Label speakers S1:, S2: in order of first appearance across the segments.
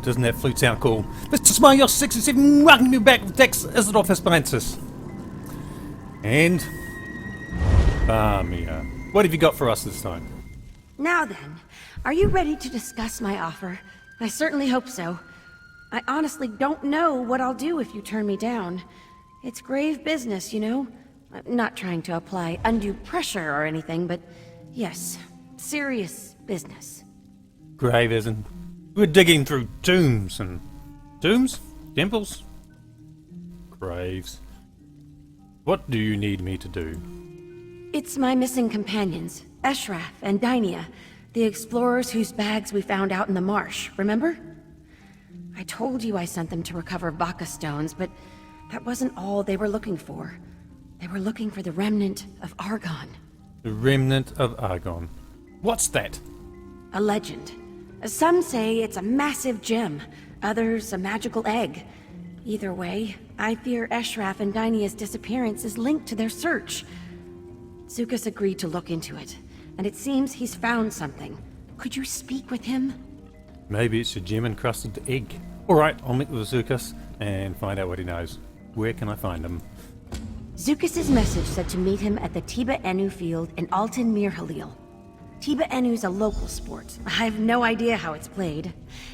S1: doesn't that flute sound cool? This is smilejos67, welcome you back with Dax Isidoreth Hispalensis. And Famia. What have you got for us this time?
S2: Now then, are you ready to discuss my offer? I certainly hope so. I honestly don't know what I'll do if you turn me down. It's grave business, you know? I'm not trying to apply undue pressure or anything, but yes, serious business.
S1: Grave isn't. We're digging through tombs and... Tombs? Temples? Graves. What do you need me to do?
S2: It's my missing companions, Eshraf and Dynia, the explorers whose bags we found out in the marsh, remember? I told you I sent them to recover Baka stones, but that wasn't all they were looking for. They were looking for the remnant of Argon.
S1: The remnant of Argon. What's that?
S2: A legend. Some say it's a massive gem, others a magical egg. Either way, I fear Eshraf and Dynia's disappearance is linked to their search. Zukas agreed to look into it, and it seems he's found something. Could you speak with him?
S1: Maybe it's a gem-encrusted egg. Alright, I'll meet with Zukas and find out what he knows. Where can I find him?
S2: Zukas's message said to meet him at the teeba-enoo field in Altan Mir Halil. Teeba-enoo's a local sport. I have no idea how it's played.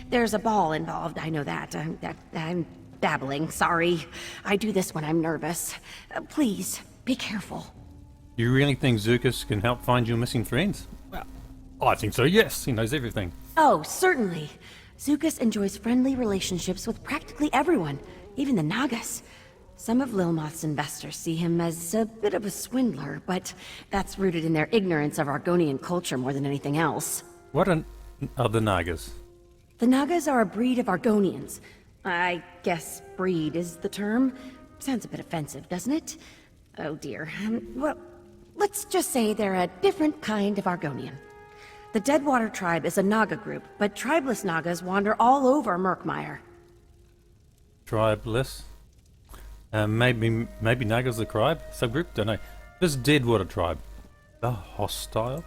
S2: There's a ball involved, I know that. I'm dabbling, sorry. I do this when I'm nervous. Please, be careful.
S1: You really think Zukas can help find your missing friends? Well, I think so, yes. He knows everything.
S2: Oh, certainly. Zukas enjoys friendly relationships with practically everyone, even the Nagas. Some of Lilmoth's investors see him as a bit of a swindler, but that's rooted in their ignorance of Argonian culture more than anything else.
S1: What are the Nagas?
S2: The Nagas are a breed of Argonians. I guess breed is the term. Sounds a bit offensive, doesn't it? Oh dear. Well, let's just say they're a different kind of Argonian. The Deadwater tribe is a Naga group, but tribeless Nagas wander all over Murkmire.
S1: Tribeless? Maybe Naga's a tribe? Subgroup? Don't know. This Deadwater tribe. The hostile?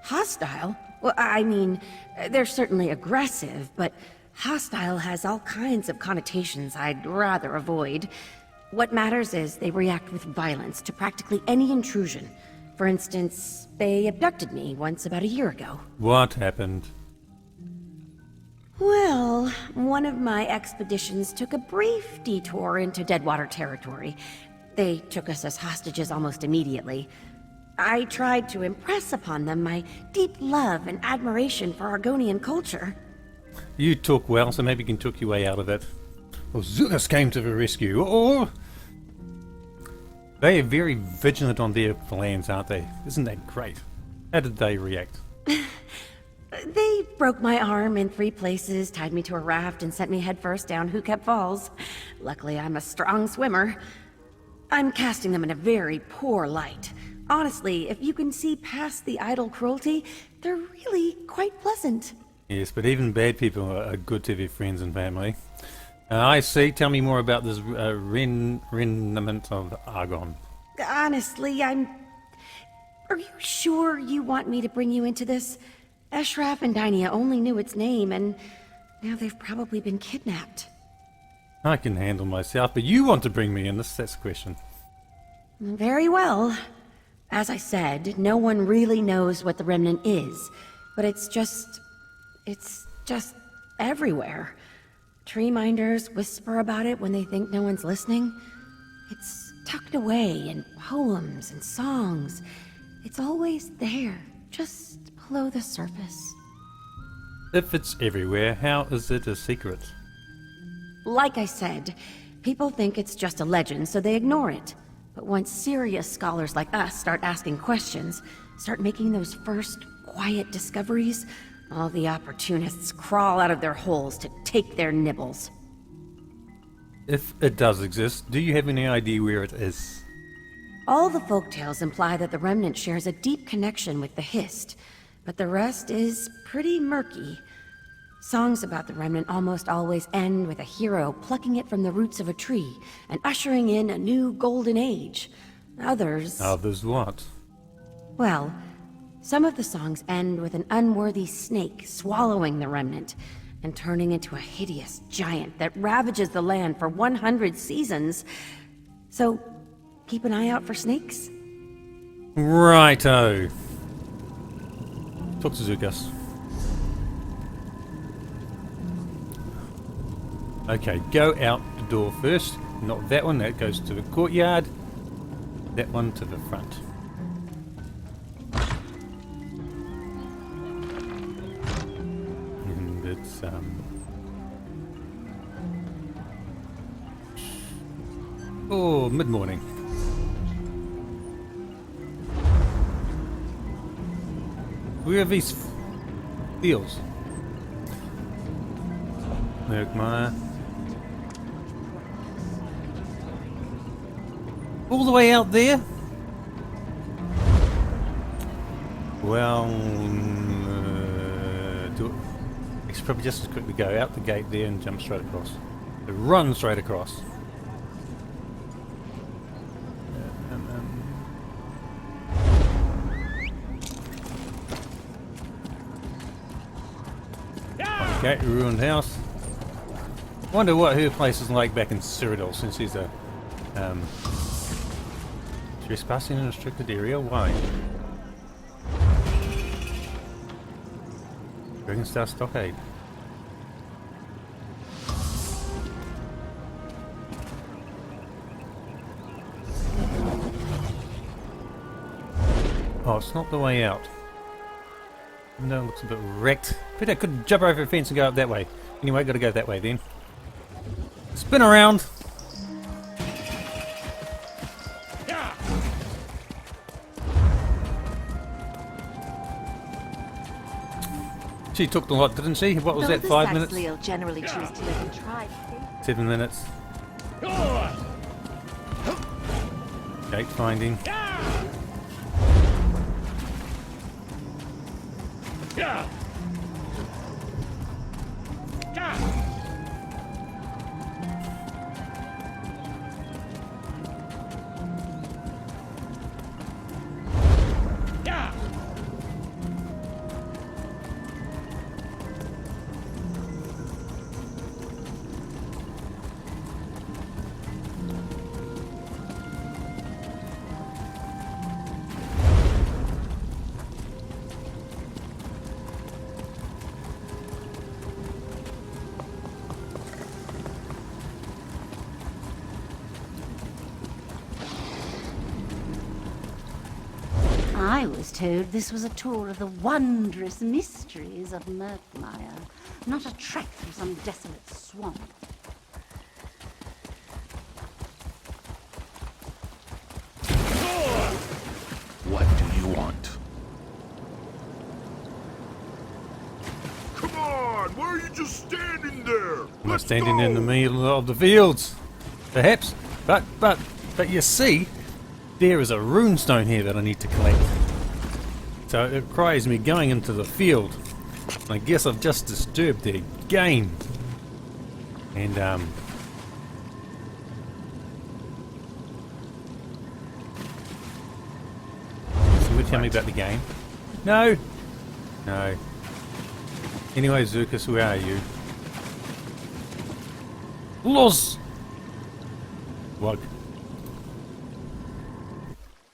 S2: Hostile? Well, I mean, they're certainly aggressive, but hostile has all kinds of connotations I'd rather avoid. What matters is they react with violence to practically any intrusion. For instance, they abducted me once about a year ago.
S1: What happened?
S2: Well, one of my expeditions took a brief detour into Deadwater territory. They took us as hostages almost immediately. I tried to impress upon them my deep love and admiration for Argonian culture.
S1: You talk well, so maybe you can talk your way out of it. Well, Zukas came to the rescue, or... They are very vigilant on their plans, aren't they? Isn't that great? How did they react?
S2: They broke my arm in 3 places, tied me to a raft, and sent me headfirst down Who-Kept Falls. Luckily, I'm a strong swimmer. I'm casting them in a very poor light. Honestly, if you can see past the idle cruelty, they're really quite pleasant.
S1: Yes, but even bad people are good to their friends and family. I see. Tell me more about this remnant of Argon.
S2: Honestly, Are you sure you want me to bring you into this? Eshraf and Dynia only knew its name, and now they've probably been kidnapped.
S1: I can handle myself, but you want to bring me in this, that's the question.
S2: Very well. As I said, no one really knows what the remnant is, but it's just everywhere. Tree minders whisper about it when they think no one's listening. It's tucked away in poems and songs. It's always there, just below the surface.
S1: If it's everywhere, how is it a secret?
S2: Like I said, people think it's just a legend, so they ignore it. But once serious scholars like us start asking questions, start making those first quiet discoveries, all the opportunists crawl out of their holes to take their nibbles.
S1: If it does exist, do you have any idea where it is?
S2: All the folktales imply that the remnant shares a deep connection with the Hist, but the rest is pretty murky. Songs about the remnant almost always end with a hero plucking it from the roots of a tree and ushering in a new golden age. Others...
S1: Others what?
S2: Well, some of the songs end with an unworthy snake swallowing the remnant. and turning into a hideous giant that ravages the land for 100 seasons. So, keep an eye out for snakes.
S1: Righto. Talk to Zukas. Okay, go out the door first. Not that one, that goes to the courtyard. That one to the front. And it's oh, mid-morning. Where are these fields? Murkmire. All the way out there? Well, it's probably just as quick to go out the gate there and jump straight across. Run straight across. Okay, ruined house. Wonder what her place is like back in Cyrodilic, since he's a trespassing in a restricted area. Why? Dragonstar Stockade. Oh, it's not the way out. No, it looks a bit wrecked. But I could jump over a fence and go up that way. Anyway, gotta go that way then. Spin around! She took the lot, didn't she? What was that, 5 minutes?
S3: Generally choose to live in tribes.
S1: 7 minutes. Gate finding.
S3: I was told this was a tour of the wondrous mysteries of Murkmire, not a trek through some desolate swamp.
S4: What do you want? Come on! Why are you just standing there?
S1: Am I standing in the middle of the fields? Perhaps. But you see, there is a runestone here that I need to collect. So it requires me going into the field. I guess I've just disturbed their game. And so you tell me about the game? No. No. Anyway, Zukas, where are you? Los. What?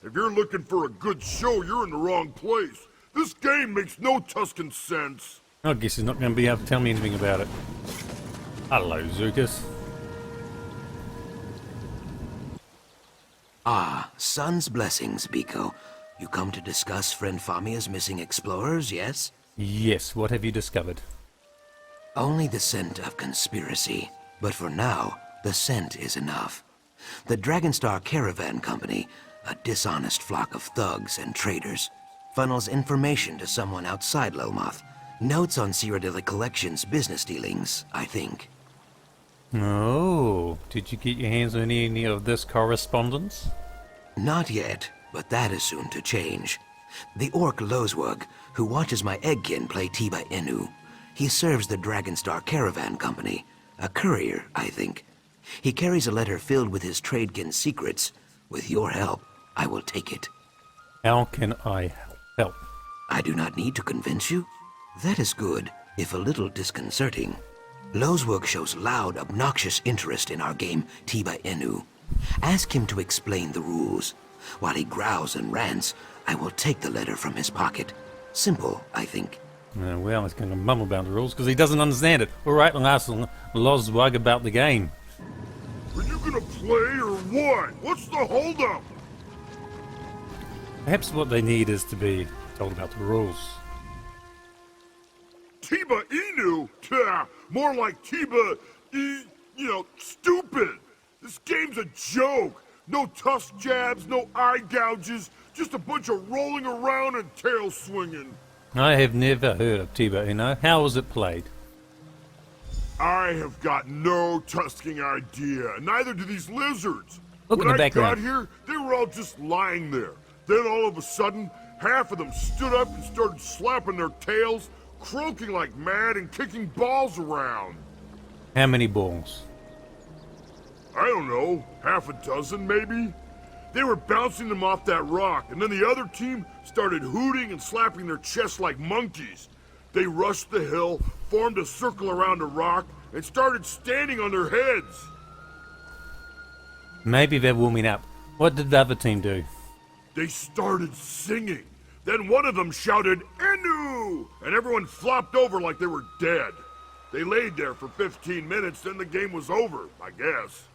S4: If you're looking for a good show, you're in the wrong place. This game makes no Tuscan sense.
S1: I guess he's not going to be able to tell me anything about it. Hello, Zukas.
S5: Ah, sun's blessings, Biko. You come to discuss friend Famia's missing explorers, yes?
S1: Yes, what have you discovered?
S5: Only the scent of conspiracy. But for now, the scent is enough. The Dragonstar Caravan Company, a dishonest flock of thugs and traitors, funnels information to someone outside Lilmoth. Notes on Cyrodilic Collection's business dealings, I think.
S1: Oh, did you get your hands on any of this correspondence?
S5: Not yet, but that is soon to change. The orc Lozwug, who watches my eggkin play teeba-enoo, he serves the Dragonstar Caravan Company, a courier, I think. He carries a letter filled with his tradekin's secrets. With your help, I will take it.
S1: How can I help?
S5: I do not need to convince you. That is good. if a little disconcerting. Loswork shows loud, obnoxious interest in our game Teeba-enoo. Ask him to explain the rules. While he growls and rants, I will take the letter from his pocket. Simple, I think.
S1: Well, he's going to mumble about the rules because he doesn't understand it. Alright, I'll ask Loswork about the game.
S4: Are you gonna play or what? What's the holdup?
S1: Perhaps what they need is to be told about the rules.
S4: Teeba-enoo? Tah, more like stupid. This game's a joke. No tusk jabs, no eye gouges, just a bunch of rolling around and tail swinging.
S1: I have never heard of teeba-enoo. How was it played?
S4: I have got no tusking idea. Neither do these lizards.
S1: Look
S4: when
S1: in the
S4: I
S1: background.
S4: got here, they were all just lying there. Then all of a sudden, half of them stood up and started slapping their tails, croaking like mad and kicking balls around.
S1: How many balls?
S4: I don't know, half a dozen maybe? They were bouncing them off that rock, and then the other team started hooting and slapping their chests like monkeys. They rushed the hill, formed a circle around a rock, and started standing on their heads.
S1: Maybe they're warming up. What did the other team do?
S4: They started singing. Then one of them shouted, "Enoo!" and everyone flopped over like they were dead. They laid there for 15 minutes, then the game was over, I guess.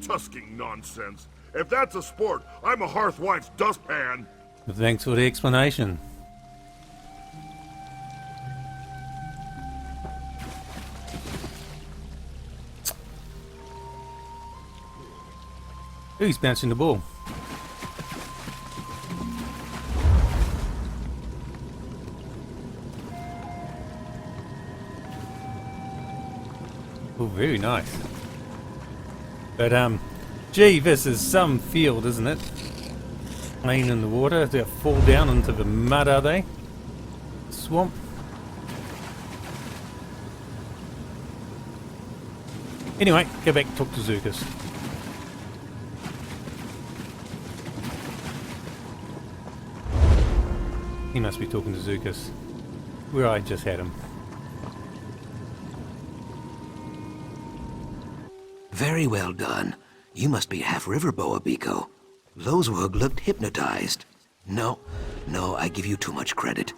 S4: Tusking nonsense. If that's a sport, I'm a hearthwife's dustpan.
S1: Thanks for the explanation. Who's bouncing the ball? Oh, very nice. But, gee, this is some field, isn't it? Playing in the water. They'll fall down into the mud, are they? Swamp. Anyway, go back and talk to Zukas. He must be talking to Zukas, where I just had him.
S5: Very well done. You must be half river boa, Biko. Loswork looked hypnotized. No, I give you too much credit.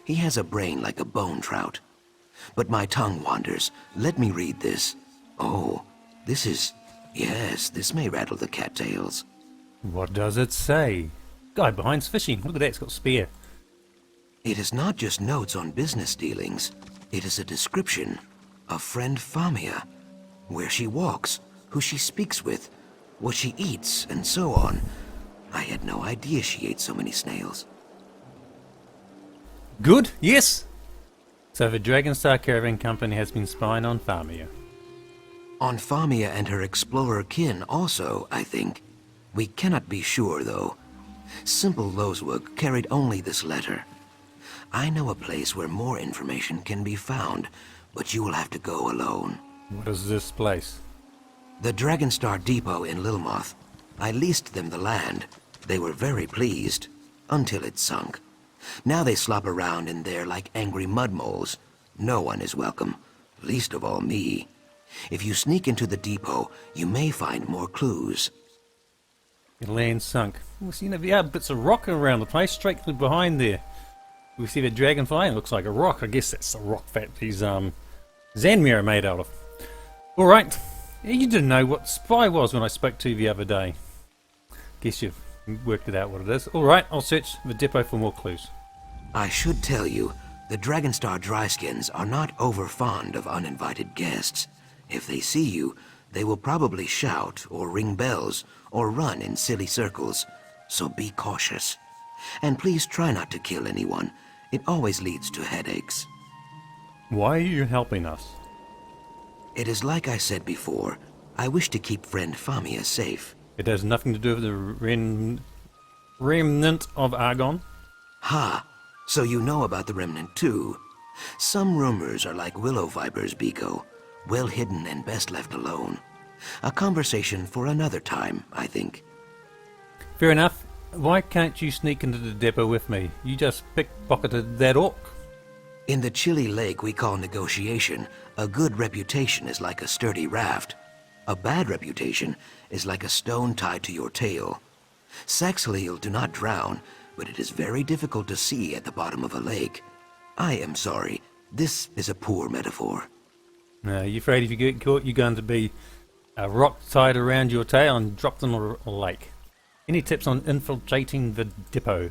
S5: He has a brain like a bone trout. But my tongue wanders. Let me read this. Oh, this is... Yes, this may rattle the cattails.
S1: What does it say? Guy behind's fishing. Look at that, it's got a spear.
S5: It is not just notes on business dealings. It is a description of friend Famia. Where she walks, who she speaks with, what she eats, and so on. I had no idea she ate so many snails.
S1: Good, yes. So the Dragonstar Caravan Company has been spying on Famia.
S5: On Famia and her explorer kin also, I think. We cannot be sure, though. Simple Loswork carried only this letter. I know a place where more information can be found, but you will have to go alone.
S1: What is this place?
S5: The Dragonstar Depot in Lilmoth. I leased them the land. They were very pleased, until it sunk. Now they slop around in there like angry mudmoles. No one is welcome, least of all me. If you sneak into the depot, you may find more clues.
S1: The land sunk. We see the other bits of rock around the place, straight behind there. We see the dragonfly, it looks like a rock. I guess that's the rock that these Zanmir are made out of. Alright, you didn't know what spy was when I spoke to you the other day. Guess you've worked it out what it is. Alright, I'll search the depot for more clues.
S5: I should tell you, the Dragonstar Dryskins are not over fond of uninvited guests. If they see you, they will probably shout, or ring bells, or run in silly circles. So be cautious. And please try not to kill anyone. It always leads to headaches.
S1: Why are you helping us?
S5: It is like I said before. I wish to keep friend Famia safe.
S1: It has nothing to do with the remnant of Argon?
S5: Ha! So you know about the remnant too. Some rumors are like willow vipers, Biko. Well hidden and best left alone. A conversation for another time, I think.
S1: Fair enough. Why can't you sneak into the depot with me? You just pickpocketed that orc.
S5: In the chilly lake we call negotiation, a good reputation is like a sturdy raft. A bad reputation is like a stone tied to your tail. Saxhleel do not drown, but it is very difficult to see at the bottom of a lake. I am sorry, this is a poor metaphor.
S1: You're afraid if you get caught, you're going to be a rock tied around your tail and dropped in a lake. Any tips on infiltrating the depot?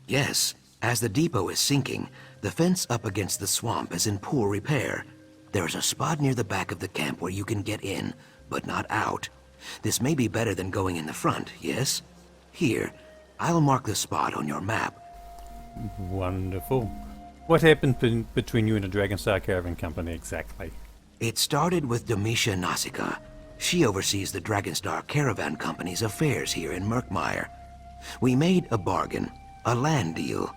S5: Yes, as the depot is sinking, the fence up against the swamp is in poor repair. There is a spot near the back of the camp where you can get in, but not out. This may be better than going in the front, yes? Here, I'll mark the spot on your map.
S1: Wonderful. What happened between you and the Dragonstar Caravan Company exactly?
S5: It started with Demisha Nausicaa. She oversees the Dragonstar Caravan Company's affairs here in Murkmire. We made a bargain, a land deal.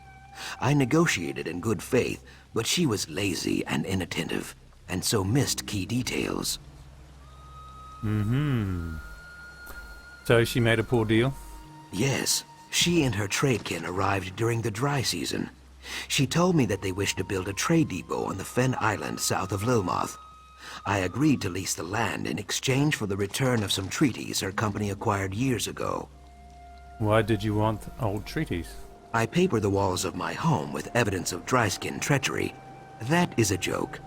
S5: I negotiated in good faith, but she was lazy and inattentive, and so missed key details.
S1: So she made a poor deal?
S5: Yes, she and her tradekin arrived during the dry season. She told me that they wished to build a trade depot on the Fen Island south of Lilmoth. I agreed to lease the land in exchange for the return of some treaties her company acquired years ago.
S1: Why did you want old treaties?
S5: I papered the walls of my home with evidence of dryskin treachery. That is a joke.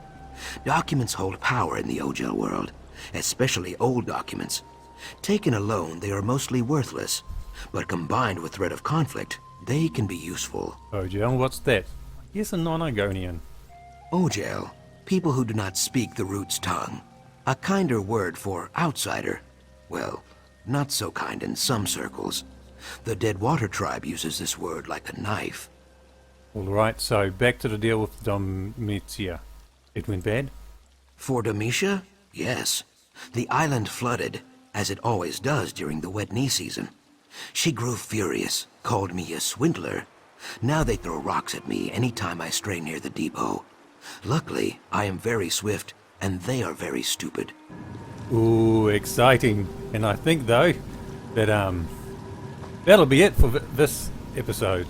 S5: Documents hold power in the Ojel world, especially old documents. Taken alone, they are mostly worthless, but combined with threat of conflict, they can be useful.
S1: Ojel, what's that? Yes, a non-Argonian.
S5: Ojel, people who do not speak the root's tongue. A kinder word for outsider. Well, not so kind in some circles. The Deadwater tribe uses this word like a knife.
S1: Alright, so back to the deal with Domitia. It went bad?
S5: For Demisha? Yes. The island flooded, as it always does during the wet knee season. She grew furious, called me a swindler. Now they throw rocks at me any time I stray near the depot. Luckily, I am very swift, and they are very stupid.
S1: Ooh, exciting. And I think, though, that, that'll be it for this episode.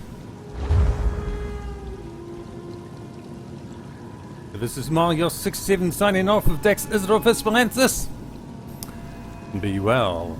S1: So this is smilejos67 signing off with Dax Isidoreth Hispalensis. Be well.